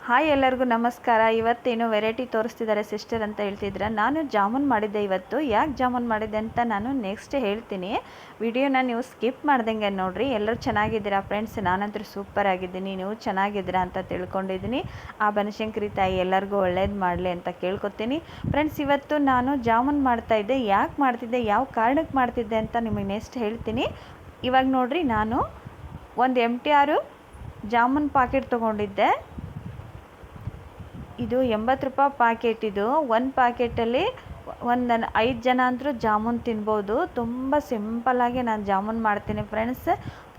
Hi ಎಲ್ಲರಿಗೂ ನಮಸ್ಕಾರ. ಇವತ್ತೇನು ವೆರೈಟಿ ತೋರಿಸ್ತಿದ್ದಾರೆ ಸಿಸ್ಟರ್ ಅಂತ ಹೇಳ್ತಿದ್ರೆ, ನಾನು ಜಾಮೂನ್ ಮಾಡಿದ್ದೆ ಇವತ್ತು. ಯಾಕೆ ಜಾಮೂನ್ ಮಾಡಿದ್ದೆ ಅಂತ ನಾನು ನೆಕ್ಸ್ಟ್ ಹೇಳ್ತೀನಿ. ವಿಡಿಯೋನ ನೀವು ಸ್ಕಿಪ್ ಮಾಡ್ದಂಗೆ ನೋಡಿರಿ. ಎಲ್ಲರೂ ಚೆನ್ನಾಗಿದ್ದೀರಾ ಫ್ರೆಂಡ್ಸ್? ನಾನಂತೂ ಸೂಪರ್ ಆಗಿದ್ದೀನಿ, ನೀವು ಚೆನ್ನಾಗಿದ್ದೀರಾ ಅಂತ ತಿಳ್ಕೊಂಡಿದ್ದೀನಿ. ಆ ಬನಶಂಕರಿ ತಾಯಿ ಎಲ್ಲರಿಗೂ ಒಳ್ಳೇದು ಮಾಡಲಿ ಅಂತ ಕೇಳ್ಕೊತೀನಿ. ಫ್ರೆಂಡ್ಸ್, ಇವತ್ತು ನಾನು ಜಾಮೂನ್ ಮಾಡ್ತಾಯಿದ್ದೆ. ಯಾಕೆ ಮಾಡ್ತಿದ್ದೆ, ಯಾವ ಕಾರಣಕ್ಕೆ ಮಾಡ್ತಿದ್ದೆ ಅಂತ ನಿಮಗೆ ನೆಕ್ಸ್ಟ್ ಹೇಳ್ತೀನಿ. ಇವಾಗ ನೋಡಿರಿ, ನಾನು ಒಂದು MTR ಜಾಮೂನ್ ಪಾಕೆಟ್ ತೊಗೊಂಡಿದ್ದೆ. ಇದು 80 ರೂಪಾಯಿ ಪ್ಯಾಕೆಟ್. ಇದು ಒಂದು ಪ್ಯಾಕೆಟಲ್ಲಿ ಒಂದು 5 ಜನ ಅಂದರೂ ಜಾಮೂನ್ ತಿನ್ಬೋದು. ತುಂಬ ಸಿಂಪಲ್ಲಾಗಿ ನಾನು ಜಾಮೂನ್ ಮಾಡ್ತೀನಿ ಫ್ರೆಂಡ್ಸ್.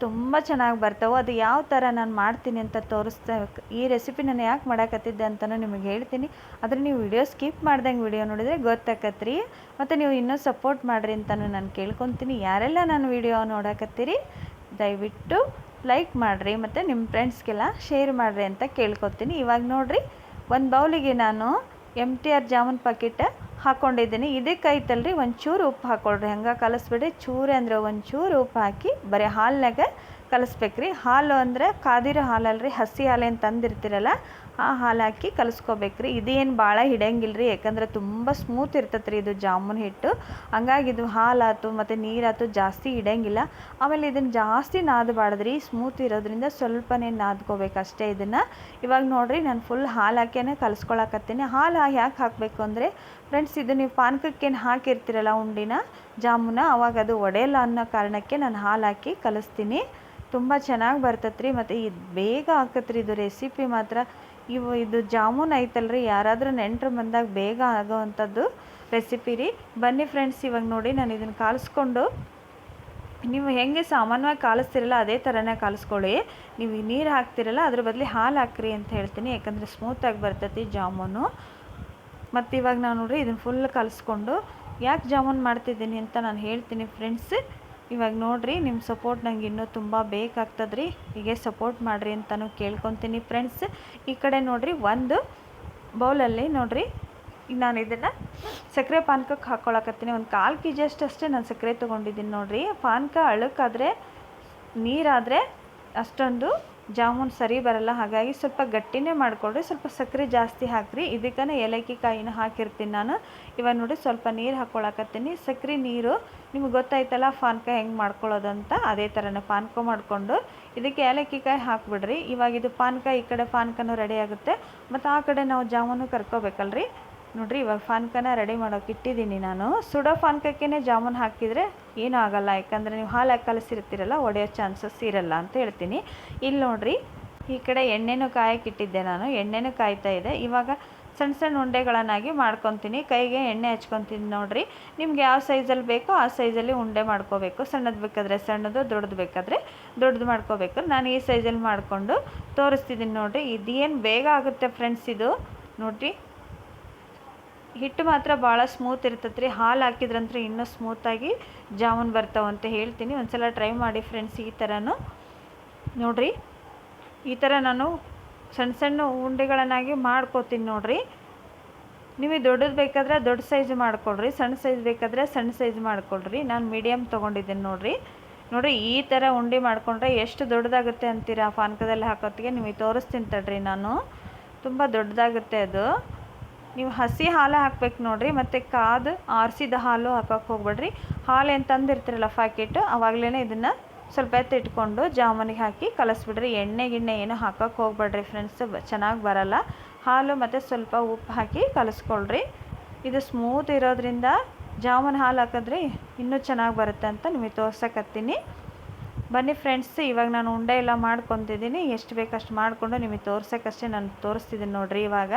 ತುಂಬ ಚೆನ್ನಾಗಿ ಬರ್ತವೆ. ಅದು ಯಾವ ಥರ ನಾನು ಮಾಡ್ತೀನಿ ಅಂತ ತೋರಿಸ್ತಾ, ಈ ರೆಸಿಪಿ ನಾನು ಯಾಕೆ ಮಾಡಾಕತ್ತಿದ್ದೆ ಅಂತಲೂ ನಿಮಗೆ ಹೇಳ್ತೀನಿ. ಆದರೆ ನೀವು ವಿಡಿಯೋ ಸ್ಕಿಪ್ ಮಾಡ್ದಂಗೆ ವಿಡಿಯೋ ನೋಡಿದರೆ ಗೊತ್ತಾಕತ್ರಿ. ಮತ್ತು ನೀವು ಇನ್ನೂ ಸಪೋರ್ಟ್ ಮಾಡಿರಿ ಅಂತಲೂ ನಾನು ಕೇಳ್ಕೊತೀನಿ. ಯಾರೆಲ್ಲ ನಾನು ವಿಡಿಯೋ ನೋಡಾಕತ್ತೀರಿ ದಯವಿಟ್ಟು ಲೈಕ್ ಮಾಡಿರಿ ಮತ್ತು ನಿಮ್ಮ ಫ್ರೆಂಡ್ಸ್ಗೆಲ್ಲ ಶೇರ್ ಮಾಡಿರಿ ಅಂತ ಕೇಳ್ಕೊತೀನಿ. ಇವಾಗ ನೋಡಿರಿ, ಒಂದು ಬೌಲಿಗೆ ನಾನು MTR ಜಾಮೂನ್ ಪ್ಯಾಕೆಟ್ ಹಾಕ್ಕೊಂಡಿದ್ದೀನಿ. ಇದಕ್ಕೈತಲ್ರಿ ಒಂಚೂರು ಉಪ್ಪು ಹಾಕ್ಕೊಳ್ರಿ. ಹಂಗೆ ಕಲಿಸ್ಬಿಡಿ. ಚೂರು ಅಂದರೆ ಒಂಚೂರು ಉಪ್ಪು ಹಾಕಿ ಬರೀ ಹಾಲಿನಾಗ ಕಲಿಸ್ಬೇಕ್ರಿ. ಹಾಲು ಅಂದರೆ ಕಾದಿರೋ ಹಾಲಲ್ರಿ, ಹಸಿ ಹಾಲೇನು ತಂದಿರ್ತೀರಲ್ಲ ಆ ಹಾಲು ಹಾಕಿ ಕಲಿಸ್ಕೋಬೇಕ್ರಿ. ಇದೇನು ಭಾಳ ಹಿಡಿಯಂಗಿಲ್ಲ ರೀ, ಯಾಕಂದ್ರೆ ತುಂಬ ಸ್ಮೂತ್ ಇರ್ತೈತೆ ರೀ ಇದು ಜಾಮೂನ್ ಹಿಟ್ಟು. ಹಂಗಾಗಿ ಇದು ಹಾಲಾತು ಮತ್ತು ನೀರಾತು ಜಾಸ್ತಿ ಹಿಡಿಯಂಗಿಲ್ಲ. ಆಮೇಲೆ ಇದನ್ನು ಜಾಸ್ತಿ ನಾದಬಾರ್ದ್ರಿ, ಸ್ಮೂತ್ ಇರೋದ್ರಿಂದ ಸ್ವಲ್ಪನೇ ನಾದ್ಕೋಬೇಕು ಅಷ್ಟೇ ಇದನ್ನು. ಇವಾಗ ನೋಡಿರಿ, ನಾನು ಫುಲ್ ಹಾಲು ಹಾಕಿನೇ ಕಲಿಸ್ಕೊಳಕತ್ತೀನಿ. ಹಾಲು ಯಾಕೆ ಹಾಕಬೇಕು ಅಂದರೆ ಫ್ರೆಂಡ್ಸ್, ಇದು ನೀವು ಪಾನಕಕ್ಕೇನು ಹಾಕಿರ್ತೀರಲ್ಲ ಉಂಡಿನ ಜಾಮೂನ, ಅವಾಗ ಅದು ಒಡೆಯಲ್ಲ ಅನ್ನೋ ಕಾರಣಕ್ಕೆ ನಾನು ಹಾಲು ಹಾಕಿ ಕಲಿಸ್ತೀನಿ. ತುಂಬ ಚೆನ್ನಾಗಿ ಬರ್ತೈತೆ ರೀ. ಮತ್ತು ಇದು ಬೇಗ ಆಕತ್ರಿ ಇದು ರೆಸಿಪಿ ಮಾತ್ರ. ಇದು ಜಾಮೂನ್ ಐತಲ್ರಿ, ಯಾರಾದರೂ ನೆಂಟರು ಬಂದಾಗ ಬೇಗ ಆಗೋವಂಥದ್ದು ರೆಸಿಪಿ ರೀ. ಬನ್ನಿ ಫ್ರೆಂಡ್ಸ್, ಇವಾಗ ನೋಡಿ ನಾನು ಇದನ್ನು ಕಾಲಿಸ್ಕೊಂಡು, ನೀವು ಹೆಂಗೆ ಸಾಮಾನ್ಯವಾಗಿ ಕಾಲಿಸ್ತಿರಲ್ಲ ಅದೇ ಥರನೇ ಕಾಲಿಸ್ಕೊಳ್ಳಿ. ನೀವು ನೀರು ಹಾಕ್ತಿರಲ್ಲ ಅದ್ರ ಬದಲು ಹಾಲು ಹಾಕ್ರಿ ಅಂತ ಹೇಳ್ತೀನಿ, ಯಾಕಂದರೆ ಸ್ಮೂತಾಗಿ ಬರ್ತೈತಿ ಜಾಮೂನು. ಮತ್ತು ಇವಾಗ ನಾನು ನೋಡಿರಿ ಇದನ್ನು ಫುಲ್ ಕಲಿಸ್ಕೊಂಡು ಯಾಕೆ ಜಾಮೂನ್ ಮಾಡ್ತಿದ್ದೀನಿ ಅಂತ ನಾನು ಹೇಳ್ತೀನಿ ಫ್ರೆಂಡ್ಸ್. ಇವಾಗ ನೋಡಿರಿ, ನಿಮ್ಮ ಸಪೋರ್ಟ್ ನಂಗೆ ಇನ್ನೂ ತುಂಬ ಬೇಕಾಗ್ತದೆ ರೀ. ಹೀಗೆ ಸಪೋರ್ಟ್ ಮಾಡಿರಿ ಅಂತಲೂ ಕೇಳ್ಕೊತೀನಿ ಫ್ರೆಂಡ್ಸ್. ಈ ಕಡೆ ನೋಡಿರಿ, ಒಂದು ಬೌಲಲ್ಲಿ ನೋಡಿರಿ, ಈಗ ನಾನು ಇದನ್ನು ಸಕ್ಕರೆ ಪಾನಕಕ್ಕೆ ಹಾಕ್ಕೊಳಕತ್ತೀನಿ. ಒಂದು 1/4 kg ಅಷ್ಟೇ ನಾನು ಸಕ್ಕರೆ ತೊಗೊಂಡಿದ್ದೀನಿ ನೋಡಿರಿ. ಪಾನಕ ಅಳುಕಾದರೆ, ನೀರಾದರೆ ಅಷ್ಟೊಂದು ಜಾಮೂನ್ ಸರಿ ಬರಲ್ಲ. ಹಾಗಾಗಿ ಸ್ವಲ್ಪ ಗಟ್ಟಿನೇ ಮಾಡಿಕೊಡ್ರಿ, ಸ್ವಲ್ಪ ಸಕ್ಕರೆ ಜಾಸ್ತಿ ಹಾಕಿರಿ. ಇದಕ್ಕೇ ಏಲಕ್ಕಿ ಕಾಯಿನ ಹಾಕಿರ್ತೀನಿ ನಾನು. ಇವಾಗ ನೋಡಿ ಸ್ವಲ್ಪ ನೀರು ಹಾಕ್ಕೊಳಕತ್ತೀನಿ. ಸಕ್ಕರೆ ನೀರು ನಿಮ್ಗೆ ಗೊತ್ತಾಯ್ತಲ್ಲ ಪಾನಕ ಹೆಂಗೆ ಮಾಡ್ಕೊಳ್ಳೋದು ಅಂತ, ಅದೇ ಥರನೇ ಪಾನಕ ಮಾಡಿಕೊಂಡು ಇದಕ್ಕೆ ಏಲಕ್ಕಿ ಕಾಯಿ ಹಾಕಿಬಿಡ್ರಿ. ಇವಾಗ ಇದು ಪಾನಕ, ಈ ಕಡೆ ಪಾನಕನೂ ರೆಡಿ ಆಗುತ್ತೆ ಮತ್ತು ಆ ಕಡೆ ನಾವು ಜಾಮೂನು ಕರ್ಕೋಬೇಕಲ್ರಿ. ನೋಡಿರಿ, ಇವಾಗ ಪಾನಕನ ರೆಡಿ ಮಾಡೋಕೆ ಇಟ್ಟಿದ್ದೀನಿ ನಾನು. ಸುಡೋ ಪಾನಕಕ್ಕೇ ಜಾಮೂನ್ ಹಾಕಿದರೆ ಏನೂ ಆಗೋಲ್ಲ, ಯಾಕಂದರೆ ನೀವು ಹಾಲು ಹಾಕಿ ಕಲಿಸಿರ್ತೀರಲ್ಲ, ಒಡೆಯೋ ಚಾನ್ಸಸ್ ಇರಲ್ಲ ಅಂತ ಹೇಳ್ತೀನಿ. ಇಲ್ಲಿ ನೋಡಿರಿ, ಈ ಕಡೆ ಎಣ್ಣೆನೂ ಕಾಯಕ್ಕೆ ಇಟ್ಟಿದ್ದೆ ನಾನು. ಎಣ್ಣೆನೂ ಕಾಯ್ತಾ ಇದೆ. ಇವಾಗ ಸಣ್ಣ ಸಣ್ಣ ಉಂಡೆಗಳನ್ನಾಗಿ ಮಾಡ್ಕೊತೀನಿ. ಕೈಗೆ ಎಣ್ಣೆ ಹಚ್ಕೊತೀನಿ ನೋಡಿರಿ. ನಿಮ್ಗೆ ಯಾವ ಸೈಜಲ್ಲಿ ಬೇಕೋ ಆ ಸೈಜಲ್ಲಿ ಉಂಡೆ ಮಾಡ್ಕೋಬೇಕು. ಸಣ್ಣದು ಬೇಕಾದರೆ ಸಣ್ಣದು, ದೊಡ್ಡದು ಬೇಕಾದರೆ ದೊಡ್ಡದು ಮಾಡ್ಕೋಬೇಕು. ನಾನು ಈ ಸೈಜಲ್ಲಿ ಮಾಡಿಕೊಂಡು ತೋರಿಸ್ತಿದ್ದೀನಿ ನೋಡಿರಿ. ಇದೇನು ಬೇಗ ಆಗುತ್ತೆ ಫ್ರೆಂಡ್ಸ್ ಇದು. ನೋಡಿರಿ, ಹಿಟ್ಟು ಮಾತ್ರ ಭಾಳ ಸ್ಮೂತ್ ಇರ್ತೈತೆ ರೀ. ಹಾಲು ಹಾಕಿದ್ರಂತೂ ಇನ್ನೂ ಸ್ಮೂತಾಗಿ ಜಾಮೂನ್ ಬರ್ತಾವಂತ ಹೇಳ್ತೀನಿ. ಒಂದ್ಸಲ ಟ್ರೈ ಮಾಡಿ ಫ್ರೆಂಡ್ಸ್. ಈ ಥರನೂ ನೋಡಿರಿ, ಈ ಥರ ನಾನು ಸಣ್ಣ ಸಣ್ಣ ಉಂಡೆಗಳನ್ನಾಗಿ ಮಾಡ್ಕೋತೀನಿ ನೋಡಿರಿ. ನಿಮಗೆ ದೊಡ್ಡದು ಬೇಕಾದರೆ ದೊಡ್ಡ ಸೈಜ್ ಮಾಡಿಕೊಡ್ರಿ, ಸಣ್ಣ ಸೈಜ್ ಬೇಕಾದರೆ ಸಣ್ಣ ಸೈಜ್ ಮಾಡಿಕೊಡ್ರಿ. ನಾನು ಮೀಡಿಯಮ್ ತೊಗೊಂಡಿದ್ದೀನಿ ನೋಡಿರಿ. ನೋಡಿರಿ, ಈ ಥರ ಉಂಡೆ ಮಾಡಿಕೊಂಡ್ರೆ ಎಷ್ಟು ದೊಡ್ಡದಾಗುತ್ತೆ ಅಂತೀರಾ ಪಾನಕದಲ್ಲಿ ಹಾಕೋತ್ತಿಗೆ. ನಿಮಗೆ ತೋರಿಸ್ತೀನಿ ತಡ್ರಿ ನಾನು. ತುಂಬ ದೊಡ್ಡದಾಗುತ್ತೆ ಅದು. ನೀವು ಹಸಿ ಹಾಲು ಹಾಕ್ಬೇಕು ನೋಡಿರಿ, ಮತ್ತು ಕಾದು ಆರಿಸಿದ ಹಾಲು ಹಾಕೋಕ್ಕೆ ಹೋಗ್ಬೇಡ್ರಿ. ಹಾಲು ಏನು ತಂದಿರ್ತೀರಲ್ಲ ಪ್ಯಾಕೆಟು, ಆವಾಗಲೇ ಇದನ್ನು ಸ್ವಲ್ಪ ಎತ್ತು ಇಟ್ಕೊಂಡು ಜಾಮೂನಿಗೆ ಹಾಕಿ ಕಲಿಸ್ಬಿಡ್ರಿ. ಎಣ್ಣೆ ಗಿಣ್ಣೆ ಏನೂ ಹಾಕೋಕ್ಕೆ ಹೋಗ್ಬೇಡ್ರಿ ಫ್ರೆಂಡ್ಸ್, ಚೆನ್ನಾಗಿ ಬರಲ್ಲ. ಹಾಲು ಮತ್ತು ಸ್ವಲ್ಪ ಉಪ್ಪು ಹಾಕಿ ಕಲಿಸ್ಕೊಳ್ರಿ. ಇದು ಸ್ಮೂತ್ ಇರೋದ್ರಿಂದ ಜಾಮೂನ್ ಹಾಲು ಹಾಕಿದ್ರಿ ಇನ್ನೂ ಚೆನ್ನಾಗಿ ಬರುತ್ತೆ ಅಂತ ನಿಮಗೆ ತೋರ್ಸಕತ್ತೀನಿ. ಬನ್ನಿ ಫ್ರೆಂಡ್ಸ್, ಇವಾಗ ನಾನು ಉಂಡೆ ಎಲ್ಲ ಮಾಡ್ಕೊತಿದ್ದೀನಿ. ಎಷ್ಟು ಬೇಕಷ್ಟು ಮಾಡಿಕೊಂಡು ನಿಮಗೆ ತೋರ್ಸೋಕ್ಕಷ್ಟೇ ನಾನು ತೋರಿಸ್ತಿದ್ದೀನಿ ನೋಡಿರಿ. ಇವಾಗ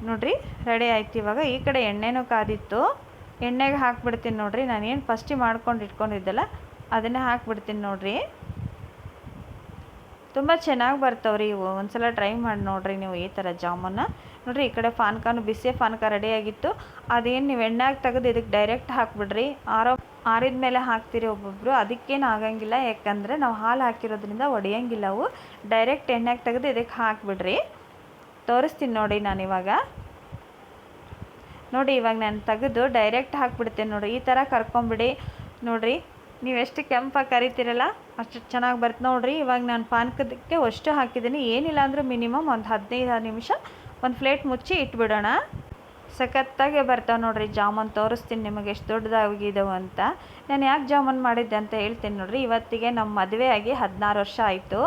ನೋಡಿರಿ, ರೆಡಿ ಆಯ್ತು. ಇವಾಗ ಈ ಕಡೆ ಎಣ್ಣೆನೂ ಕಾದಿತ್ತು, ಎಣ್ಣೆಗೆ ಹಾಕ್ಬಿಡ್ತೀನಿ ನೋಡಿರಿ. ನಾನೇನು ಫಸ್ಟಿಗೆ ಮಾಡ್ಕೊಂಡು ಇಟ್ಕೊಂಡಿದ್ದೆಲ್ಲ ಅದನ್ನೇ ಹಾಕ್ಬಿಡ್ತೀನಿ ನೋಡಿರಿ. ತುಂಬ ಚೆನ್ನಾಗಿ ಬರ್ತಾವ್ರಿ ಇವು. ಒಂದ್ಸಲ ಟ್ರೈ ಮಾಡಿ ನೋಡಿರಿ ನೀವು ಈ ಥರ ಜಾಮೂನ. ನೋಡಿರಿ, ಈ ಕಡೆ ಪಾನಕನೂ ಬಿಸಿ ಪಾನಕ ರೆಡಿಯಾಗಿತ್ತು. ಅದೇನು ನೀವು ಎಣ್ಣೆಗೆ ತೆಗೆದು ಇದಕ್ಕೆ ಡೈರೆಕ್ಟ್ ಹಾಕ್ಬಿಡ್ರಿ. ಆರಿದ ಮೇಲೆ ಹಾಕ್ತೀರಿ ಒಬ್ಬೊಬ್ಬರು, ಅದಕ್ಕೇನು ಆಗಂಗಿಲ್ಲ, ಯಾಕಂದರೆ ನಾವು ಹಾಲು ಹಾಕಿರೋದ್ರಿಂದ ಒಡೆಯಂಗಿಲ್ಲ ಅವು. ಡೈರೆಕ್ಟ್ ಎಣ್ಣೆಗೆ ತೆಗೆದು ಇದಕ್ಕೆ ಹಾಕ್ಬಿಡ್ರಿ. ತೋರಿಸ್ತೀನಿ ನೋಡಿ ನಾನಿವಾಗ. ನೋಡಿ, ಇವಾಗ ನಾನು ತೆಗೆದು ಡೈರೆಕ್ಟ್ ಹಾಕ್ಬಿಡ್ತೇನೆ ನೋಡಿರಿ. ಈ ಥರ ಕರ್ಕೊಂಬಿಡಿ ನೋಡಿರಿ. ನೀವು ಎಷ್ಟು ಕೆಂಪಾಗಿ ಕರಿತೀರಲ್ಲ ಅಷ್ಟು ಚೆನ್ನಾಗಿ ಬರುತ್ತೆ ನೋಡಿರಿ. ಇವಾಗ ನಾನು ಪಾನಕದಕ್ಕೆ ಅಷ್ಟು ಹಾಕಿದ್ದೀನಿ, ಏನಿಲ್ಲ ಅಂದರೂ ಮಿನಿಮಮ್ ಒಂದು 15 ನಿಮಿಷ ಒಂದು ಪ್ಲೇಟ್ ಮುಚ್ಚಿ ಇಟ್ಬಿಡೋಣ. ಸಖತ್ತಾಗೆ ಬರ್ತಾವೆ ನೋಡಿರಿ ಜಾಮೂನ್. ತೋರಿಸ್ತೀನಿ ನಿಮಗೆ ಎಷ್ಟು ದೊಡ್ಡದಾಗಿದ್ದಾವೆ ಅಂತ. ನಾನು ಯಾಕೆ ಜಾಮೂನ್ ಮಾಡಿದ್ದೆ ಅಂತ ಹೇಳ್ತೀನಿ ನೋಡಿರಿ. ಇವತ್ತಿಗೆ ನಮ್ಮ ಮದುವೆ ಆಗಿ 16 ವರ್ಷ ಆಯಿತು.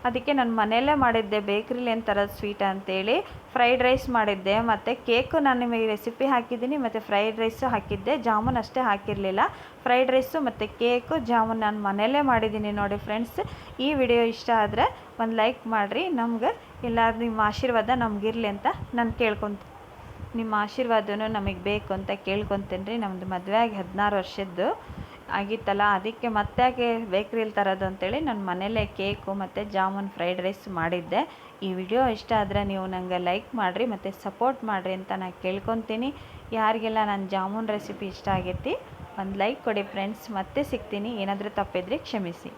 ಅದಕ್ಕೆ ನಾನು ಮನೆಯಲ್ಲೇ ಮಾಡಿದ್ದೆ, ಬೇಕ್ರಿಲಿ ಏನು ಥರದ ಸ್ವೀಟ್ ಅಂತೇಳಿ. ಫ್ರೈಡ್ ರೈಸ್ ಮಾಡಿದ್ದೆ ಮತ್ತು ಕೇಕು ನಾನು ನಿಮಗೆ ರೆಸಿಪಿ ಹಾಕಿದ್ದೀನಿ ಮತ್ತು ಫ್ರೈಡ್ ರೈಸು ಹಾಕಿದ್ದೆ. ಜಾಮೂನ್ ಅಷ್ಟೇ ಹಾಕಿರಲಿಲ್ಲ. ಫ್ರೈಡ್ ರೈಸು ಮತ್ತು ಕೇಕು ಜಾಮೂನ್ ನಾನು ಮನೆಯಲ್ಲೇ ಮಾಡಿದ್ದೀನಿ ನೋಡಿ ಫ್ರೆಂಡ್ಸ್. ಈ ವಿಡಿಯೋ ಇಷ್ಟ ಆದರೆ ಒಂದು ಲೈಕ್ ಮಾಡಿರಿ. ನಮ್ಗೆ ಎಲ್ಲರೂ ನಿಮ್ಮ ಆಶೀರ್ವಾದ ನಮಗಿರಲಿ ಅಂತ ನಾನು ಕೇಳ್ಕೊತೀನಿ. ನಿಮ್ಮ ಆಶೀರ್ವಾದನೂ ನಮಗೆ ಬೇಕು ಅಂತ ಕೇಳ್ಕೊತೀನಿ ರೀ. ನಮ್ಮದು ಮದುವೆ ಆಗಿ 16 ವರ್ಷದ್ದು ಆಗಿತ್ತಲ್ಲ, ಅದಕ್ಕೆ ಮತ್ತೆ ಯಾಕೆ ಬೇಕ್ರಿಲಿ ತರೋದು ಅಂತೇಳಿ ನಾನು ಮನೆಯಲ್ಲೇ ಕೇಕು ಮತ್ತು ಜಾಮೂನ್ ಫ್ರೈಡ್ ರೈಸ್ ಮಾಡಿದ್ದೆ. ಈ ವಿಡಿಯೋ ಇಷ್ಟ ಆದರೆ ನೀವು ನನಗೆ ಲೈಕ್ ಮಾಡಿರಿ ಮತ್ತು ಸಪೋರ್ಟ್ ಮಾಡಿರಿ ಅಂತ ನಾನು ಕೇಳ್ಕೊತೀನಿ. ಯಾರಿಗೆಲ್ಲ ನನ್ನ ಜಾಮೂನ್ ರೆಸಿಪಿ ಇಷ್ಟ ಆಗೈತಿ ಒಂದು ಲೈಕ್ ಕೊಡಿ ಫ್ರೆಂಡ್ಸ್. ಮತ್ತೆ ಸಿಗ್ತೀನಿ. ಏನಾದರೂ ತಪ್ಪಿದ್ರೆ ಕ್ಷಮಿಸಿ.